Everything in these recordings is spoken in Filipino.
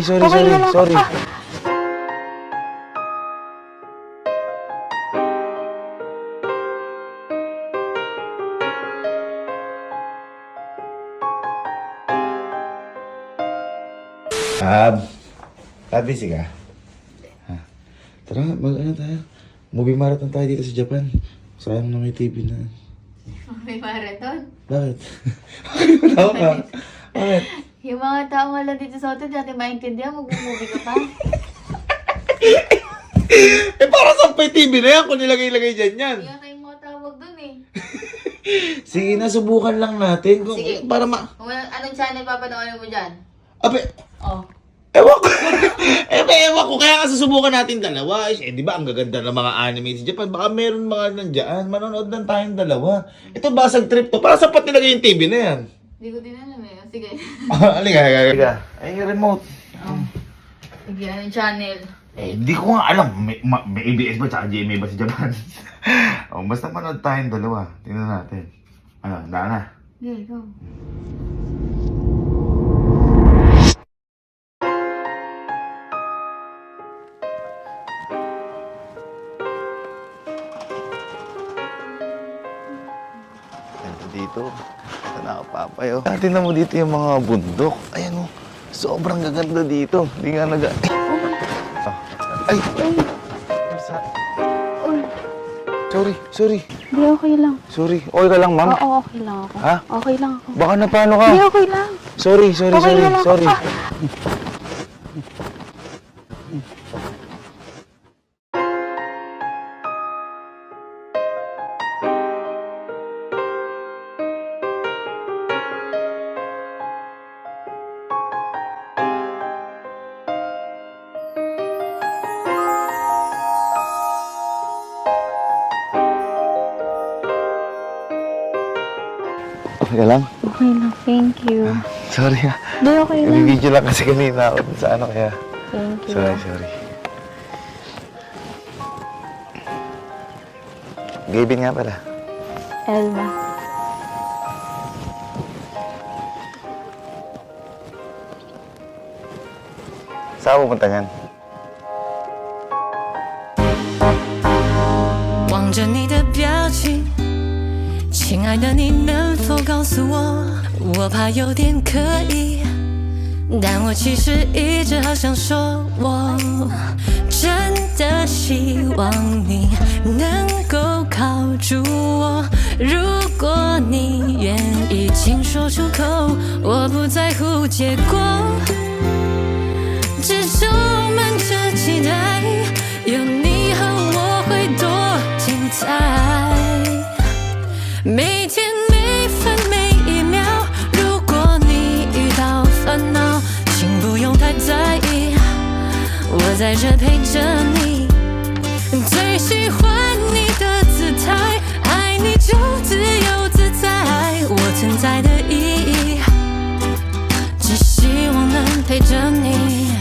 Sorry. Busy ka? Ha? Tara, mag-ano tayo? Movie marathon tayo dito sa Japan. Sayang na may TV na. May marathon? Bakit? Tawa ka? Bakit? Yung mga tao nga lang dito sa hotel, dati maintindihan, mag-movie ka pa. Para sa may TV na yan kung nilagay-lagay dyan yan. Kaya tayong mga tawag dun eh. Sige na, subukan lang natin. Kung, Sige. para Anong channel papanoorin mo dyan? Ape, Oh. ewan ko. Ewan ko. Kaya nga susubukan natin dalawa. Di ba ang gaganda ng mga anime sa Japan? Baka meron mga nandyan. Manonood lang tayong dalawa. Ito basag trip to. Para sapat nilagay yung TV na yan. Hindi ko din alam eh. Sige. Halika. Ay, yung remote. Sige, anong channel? Hindi ko nga alam. May ABS ba tsaka GMA ba sa Japan? Basta manood tayong dalawa. Tingnan natin. Daan na. Okay, go. Dito. Ito na ako, Papay. Tingnan mo dito yung mga bundok. Ayan o. Sobrang gaganda dito. Hindi nga Ay! Sorry. Hindi, okay lang. Sorry. Okay ka lang, ma'am? Oo, okay lang ako. Ha? Okay lang ako. Baka napano ka? Hindi, okay lang. Sorry. Okay lang ako. Sorry. Okay ka lang? Okay lang, thank you. Sorry ha. Hindi, okay lang. Nabibidyo lang kasi kanina ako sa ano kaya. Thank you. Sorry. Gavin nga pala. Elma. Saan pupunta niyan? 望着你的表情，亲爱的，你能否告诉我？我怕有点刻意，但我其实一直好想说，我真的希望你能够靠住我。如果你愿意轻说出口，我不在乎结果，只充满着期待，有你和我会多精彩。每天每分每一秒，如果你遇到烦恼，请不用太在意，我在这陪着你。最喜欢你的姿态，爱你就自由自在，我存在的意义，只希望能陪着你。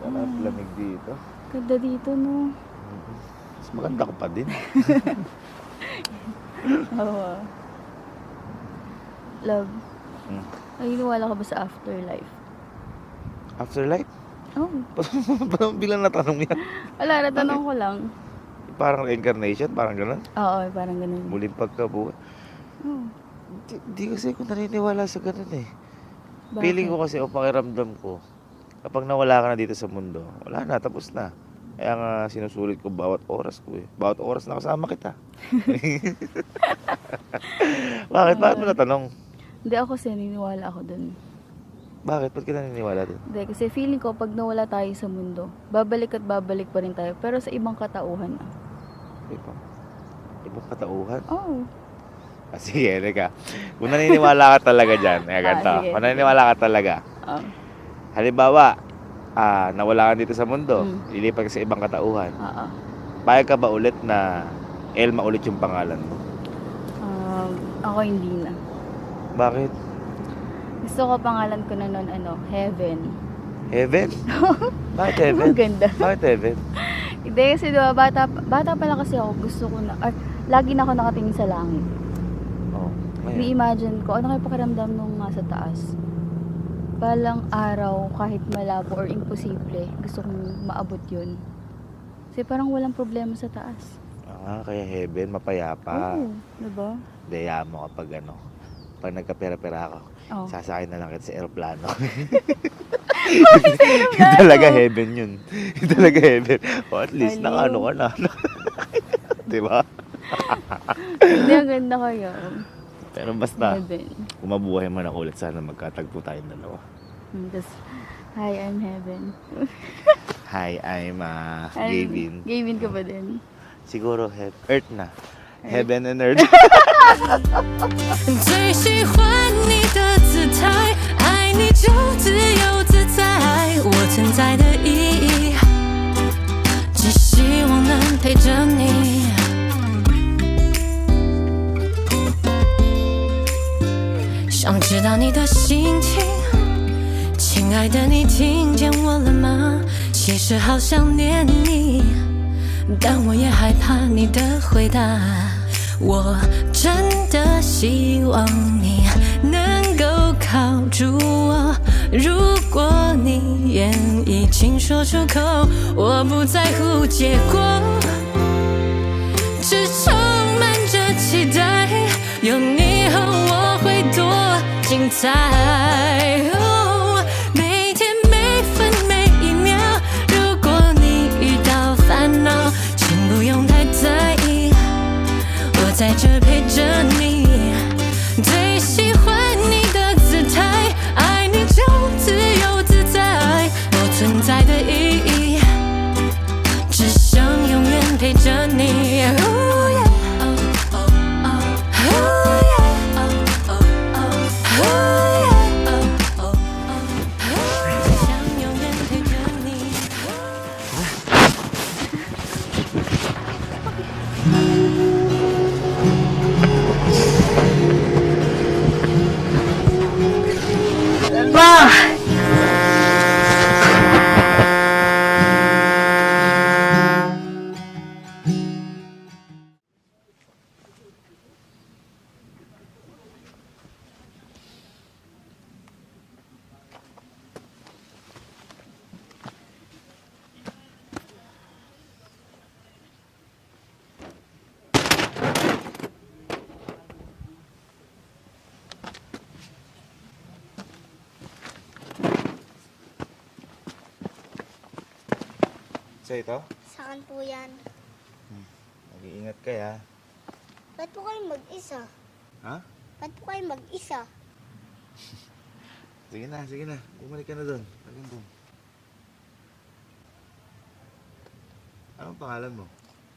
Sarap lamig dito. Ganda dito, no? Mas maganda ko pa din. Oo. Love. Naniniwala ka ba sa afterlife? Afterlife? Oo. Parang bilang natanong yan. Wala, natanong ko lang. Parang reincarnation, parang gano'n. Oo, parang ganun. Muling pagkabuhay. Oo. Di kasi ako naniniwala sa gano'n eh. Bakit? Feeling ko kasi o pakiramdam ko, kapag nawala ka na dito sa mundo, wala na, tapos na. Kaya nga sinusulit ko bawat oras ko eh. Bawat oras na kasama kita. Bakit mo natanong? Hindi, ako kasi naniniwala ako dun. Bakit? Ba't ka naniniwala din? Hindi, kasi feeling ko pag nawala tayo sa mundo, babalik at babalik pa rin tayo, pero sa ibang katauhan na. Ibang katauhan? Oo. Sige, teka. Kung naniniwala ka talaga dyan, ganito. Sige. Kung naniniwala ka talaga, halimbawa, nawala ka dito sa mundo, lilipat ka sa ibang katauhan, Oo. payag ka ba ulit na Elma ulit yung pangalan mo? Ako hindi na. Bakit? Gusto ko pangalan ko na nun, Heaven. Heaven? Bakit heaven? Maganda. Bakit heaven? Hindi, kasi diba, bata pa lang kasi ako, gusto ko na, lagi na ako nakatingin sa langit. Oo. I-imagine ko, ano kayo pakiramdam nung nasa taas? Palang araw, kahit malabo or imposible, gusto kong maabot yun. Kasi parang walang problema sa taas. Kaya heaven, mapayapa. Oo, diba? Daya mo kapag ano, pag nagkapera-pera ako, Oo. sasakay na lang kita sa aeroplano. Yung talaga heaven yun. Yung talaga heaven. O at least, Aliw. nakaano ka na. Diba? Hindi, ang ganda kaya. Pero basta, Heaven. kung mabuhay man ako ulit, sana magkatagpo tayong dalawa. Tapos, hi, I'm Heaven. Hi, I'm Gavin. Gavin ka ba din? Siguro Earth na. Heaven and Earth. 最喜欢你的姿态，爱你就自由自在。我存在的意义，只希望能陪着你。想知道你的心情，亲爱的，你听见我了吗？其实好想念你，但我也害怕你的回答。我真的希望你能够靠住我，如果你愿意，请说出口，我不在乎结果，只充满着期待，有你和我会多精彩。每天每分每一秒，如果你遇到烦恼，请不用太在意，我在这陪着你。最喜欢你的姿态，爱你就自由自在。我存在的意义，只想永远陪着你。想永远陪着你。 So ito, Saan po yan? mag-iingat ka ya. Ba't po kayo mag-isa? Ha? Ba't po kayo mag-isa? Sige na. Bumalik ka na doon. Tagang doon. Anong pangalan mo?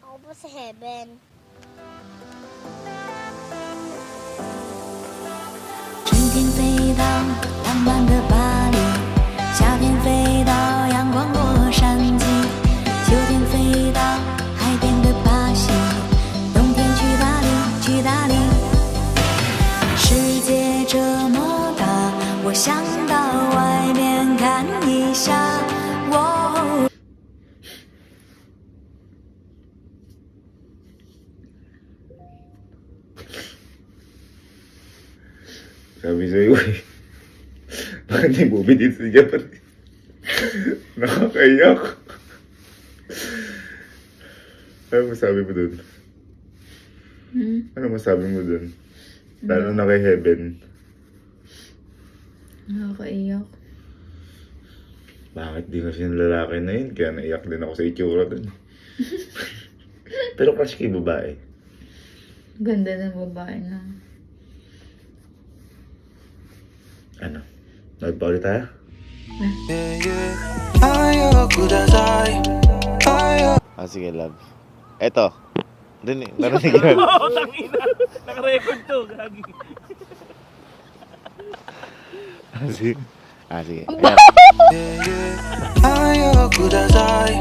Ako po si Heaven. 春天飞到浪漫的巴黎，夏天飞到阳光洛杉矶，秋天飞到海边的巴西，冬天去大理，去大理。世界这么大，我想到外面看一下。我。 Sabi sa'yo eh. Bakit may movie dito sa Japan? Nakakaiyak. Ano masabi mo dun? Ano masabi mo dun? Lalo na kay Heaven. Nakakaiyak. Bakit di kasi yung lalaki na yun? Kaya naiyak din ako sa itsura dun. Pero crush kay babae. Ganda ng babae na. Ano? Nood pa ulit tayo? Sige, love. Eto. Dun eh. Narinig yun. Oo, tangina. Naka-record to, gagi. Sige. Sige. Ayan. Ayaw ko dasay